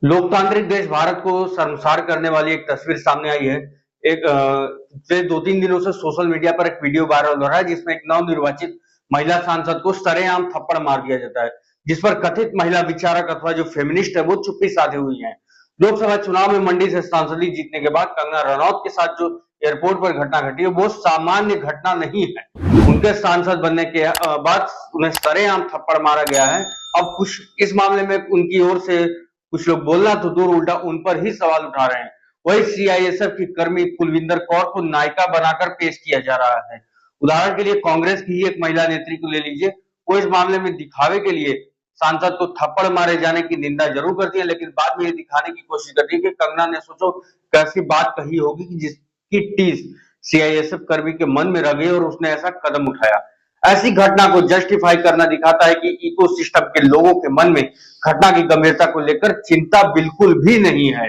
लोकतांत्रिक देश भारत को शर्मसार करने वाली एक तस्वीर सामने आई है। पिछले 2-3 दिनों से सोशल मीडिया पर एक वीडियो वायरल हो रहा है जिसमें एक नवनिर्वाचित महिला सांसद को सरेआम थप्पड़ मार दिया जाता है, जिस पर कथित महिला विचारक अथवा जो फेमिनिस्ट है वो चुप्पी साधे हुई है। लोकसभा चुनाव में मंडी से सांसदी जीतने के बाद कंगना रनौत के साथ जो एयरपोर्ट पर घटना घटी है वो सामान्य घटना नहीं है। उनके सांसद बनने के बाद उन्हें सरेआम थप्पड़ मारा गया है। अब कुछ इस मामले में उनकी ओर से कुछ लोग बोलना तो दूर उल्टा उन पर ही सवाल उठा रहे हैं। वही सीआईएसएफ की कर्मी कुलविंदर कौर को नायिका बनाकर पेश किया जा रहा है। उदाहरण के लिए कांग्रेस की ही एक महिला नेत्री को ले लीजिए। वो इस मामले में दिखावे के लिए सांसद को थप्पड़ मारे जाने की निंदा जरूर करती है, लेकिन बाद में ये दिखाने की कोशिश करती है कि कंगना ने सोचो कैसी बात कही होगी कि जिसकी टीस सीआईएसएफ कर्मी के मन में रह गई और उसने ऐसा कदम उठाया। ऐसी घटना को जस्टिफाई करना दिखाता है कि इकोसिस्टम के लोगों के मन में घटना की गंभीरता को लेकर चिंता बिल्कुल भी नहीं है,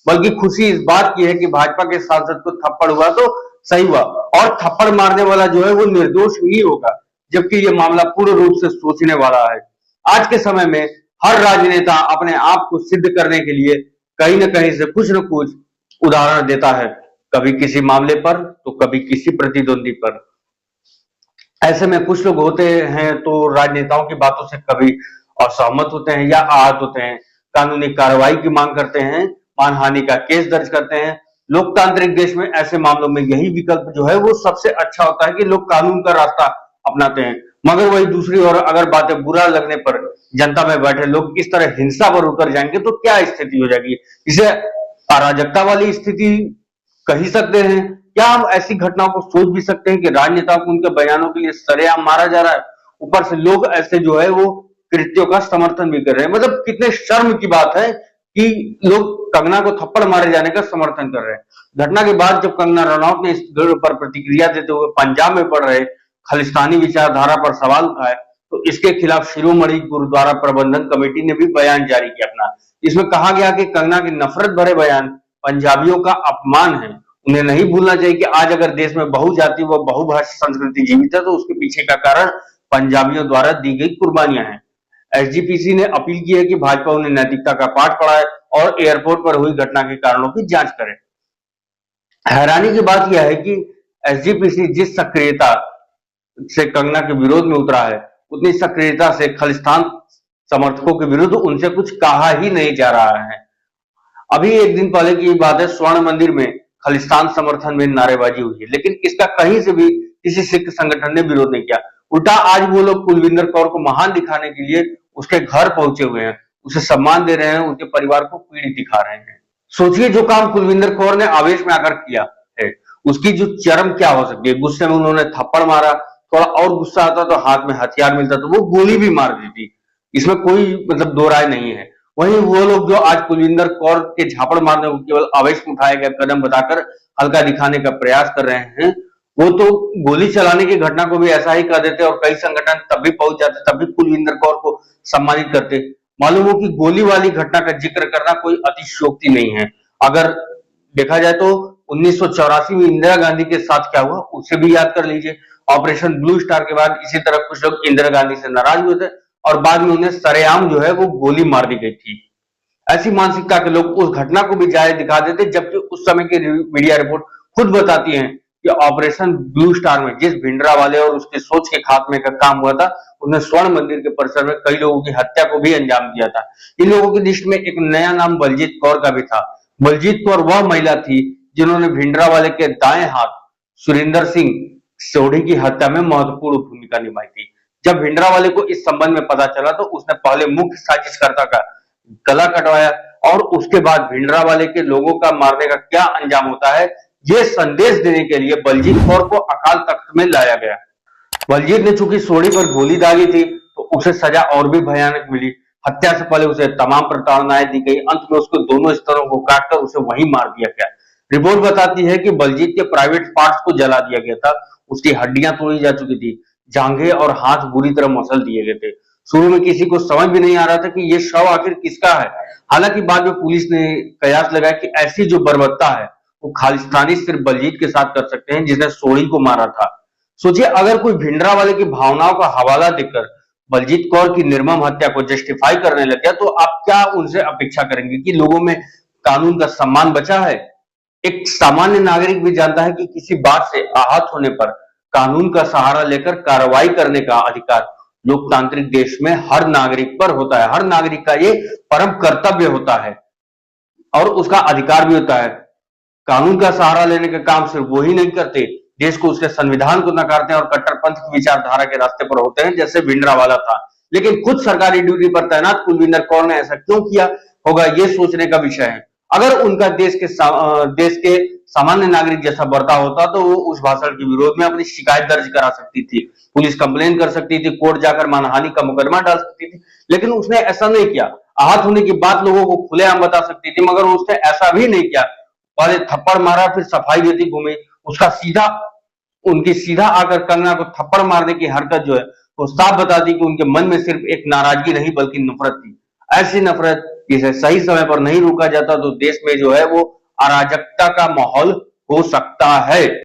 बल्कि खुशी इस बात की है कि भाजपा के सांसद को थप्पड़ हुआ तो सही हुआ और थप्पड़ मारने वाला जो है वो निर्दोष ही होगा, जबकि ये मामला पूर्ण रूप से सोचने वाला है। आज के समय में हर राजनेता अपने आप को सिद्ध करने के लिए कहीं न कहीं से कुछ न कुछ उदाहरण देता है, कभी किसी मामले पर तो कभी किसी प्रतिद्वंदी पर। ऐसे में कुछ लोग होते हैं तो राजनेताओं की बातों से कभी असहमत होते हैं या आहत होते हैं, कानूनी कार्रवाई की मांग करते हैं, मानहानि का केस दर्ज करते हैं। लोकतांत्रिक देश में ऐसे मामलों में यही विकल्प जो है वो सबसे अच्छा होता है कि लोग कानून का रास्ता अपनाते हैं। मगर वही दूसरी ओर अगर बातें बुरा लगने पर जनता में बैठे लोग इस तरह हिंसा पर उतर जाएंगे तो क्या स्थिति हो जाएगी? इसे अराजकता वाली स्थिति कह ही सकते हैं। क्या हम ऐसी घटनाओं को सोच भी सकते हैं कि राजनेताओं को उनके बयानों के लिए सरेआम मारा जा रहा है, ऊपर से लोग ऐसे जो है वो कृत्यों का समर्थन भी कर रहे हैं। मतलब कितने शर्म की बात है कि लोग कंगना को थप्पड़ मारे जाने का समर्थन कर रहे हैं। घटना के बाद जब कंगना रनौत ने इस पर प्रतिक्रिया देते हुए पंजाब में पढ़ रहे खालिस्तानी विचारधारा पर सवाल उठाए तो इसके खिलाफ शिरोमणि गुरुद्वारा प्रबंधन कमेटी ने भी बयान जारी किया अपना। इसमें कहा गया कि कंगना के नफरत भरे बयान पंजाबियों का अपमान है। उन्हें नहीं भूलना चाहिए कि आज अगर देश में बहुजाति व बहुभाषी संस्कृति जीवित है तो उसके पीछे का कारण पंजाबियों द्वारा दी गई कुर्बानियां हैं। एसजीपीसी ने अपील की है कि भाजपा उन्हें नैतिकता का पाठ पढ़ाए और एयरपोर्ट पर हुई घटना के कारणों की जांच करे। हैरानी की बात यह है कि एसजीपीसी जिस सक्रियता से कंगना के विरोध में उतरा है, उतनी सक्रियता से खालिस्तान समर्थकों के विरुद्ध उनसे कुछ कहा ही नहीं जा रहा है। अभी एक दिन पहले की बात है, स्वर्ण मंदिर में खालिस्तान समर्थन में नारेबाजी हुई है, लेकिन इसका कहीं से भी किसी सिख संगठन ने विरोध नहीं किया। उल्टा आज वो लोग कुलविंदर कौर को महान दिखाने के लिए उसके घर पहुंचे हुए हैं, उसे सम्मान दे रहे हैं, उनके परिवार को पीड़ित दिखा रहे हैं। सोचिए जो काम कुलविंदर कौर ने आवेश में आकर किया है उसकी जो चरम क्या हो सकती है। गुस्से में उन्होंने थप्पड़ मारा, थोड़ा और गुस्सा आता तो हाथ में हथियार मिलता तो वो गोली भी मार देती, इसमें कोई मतलब दो राय नहीं है। वहीं वो लोग जो आज कुलविंदर कौर के झापड़ मारने को केवल आवेश में उठाए गए कदम बताकर हल्का दिखाने का प्रयास कर रहे हैं, वो तो गोली चलाने की घटना को भी ऐसा ही कर देते और कई संगठन तब भी पहुंच जाते, तब भी कुलविंदर कौर को सम्मानित करते। मालूम हो कि गोली वाली घटना का जिक्र करना कोई अतिशयोक्ति नहीं है। अगर देखा जाए तो 1984 में इंदिरा गांधी के साथ क्या हुआ उसे भी याद कर लीजिए। ऑपरेशन ब्लू स्टार के बाद इसी तरह कुछ लोग इंदिरा गांधी से नाराज हुए थे और बाद में उन्हें सरेआम जो है वो गोली मार दी गई थी। ऐसी मानसिकता के लोग उस घटना को भी जायज दिखा देते, जबकि उस समय की मीडिया रिपोर्ट खुद बताती है कि ऑपरेशन ब्लू स्टार में जिस भिंडरा वाले और उसके सोच के खात्मे का काम हुआ था, उन्हें स्वर्ण मंदिर के परिसर में कई लोगों की हत्या को भी अंजाम दिया था। इन लोगों की लिस्ट में एक नया नाम बलजीत कौर का भी था। बलजीत कौर वह महिला थी जिन्होंने भिंडरा वाले के दाएं हाथ सुरिंदर सिंह सोढ़ी की हत्या में महत्वपूर्ण भूमिका निभाई थी। जब भिंडरा वाले को इस संबंध में पता चला तो उसने पहले मुख्य साजिशकर्ता का गला कटवाया और उसके बाद भिंडरा वाले के लोगों का मारने का क्या अंजाम होता है ये संदेश देने के लिए बलजीत कौर को अकाल तख्त में लाया गया। बलजीत ने चूंकि सोढ़ी पर गोली दागी थी तो उसे सजा और भी भयानक मिली। हत्या से पहले उसे तमाम प्रताड़नाएं दी गई, अंत में उसको दोनों स्तरों को काटकर उसे वहीं मार दिया गया। रिपोर्ट बताती है कि बलजीत के प्राइवेट पार्ट्स को जला दिया गया था, उसकी हड्डियां तोड़ी जा चुकी थी, जांघें और हाथ बुरी तरह मसल दिए गए थे। शुरू में किसी को समझ भी नहीं आ रहा था कि ये शव आखिर किसका है। हालांकि बाद में पुलिस ने कयास लगाया कि ऐसी जो बर्बरता है वो खालिस्तानी सिर्फ बलजीत के साथ कर सकते हैं जिसने सोढ़ी को मारा था। सोचिए अगर कोई भिंडरा वाले की भावनाओं का हवाला देकर बलजीत कौर की निर्मम हत्या को जस्टिफाई करने लग गया, तो आप क्या उनसे अपेक्षा करेंगे कि लोगों में कानून का सम्मान बचा है? एक सामान्य नागरिक भी जानता है कि किसी बात से आहत होने पर कानून का सहारा लेकर कार्रवाई करने का अधिकार लोकतांत्रिक देश में हर नागरिक पर होता है। हर नागरिक का ये परम कर्तव्य होता है और उसका अधिकार भी होता है। कानून का सहारा लेने का काम सिर्फ वो ही नहीं करते, देश को, उसके संविधान को नकारते हैं और कट्टरपंथ की विचारधारा के रास्ते पर होते हैं, जैसे भिंडरावाला था। लेकिन खुद सरकारी ड्यूटी पर तैनात कुलविंदर कौर ने ऐसा क्यों किया होगा, ये सोचने का विषय है। अगर उनका देश के सामान्य नागरिक जैसा बर्ताव होता तो वो उस भाषण के विरोध में अपनी शिकायत दर्ज करा सकती थी, पुलिस कंप्लेन कर सकती थी, कोर्ट जाकर मानहानि का मुकदमा डाल सकती थी, लेकिन उसने ऐसा नहीं किया। आहत होने की बात लोगों को खुलेआम बता सकती थी, मगर उसने ऐसा भी नहीं किया। पहले थप्पड़ मारा, फिर सफाई देती घूमी। उसका उनकी सीधा आकर कंगना को थप्पड़ मारने की हरकत जो है वो साफ बताती कि उनके मन में सिर्फ एक नाराजगी नहीं बल्कि नफरत थी। ऐसी नफरत जिसे सही समय पर नहीं रोका जाता तो देश में जो है वो अराजकता का माहौल हो सकता है।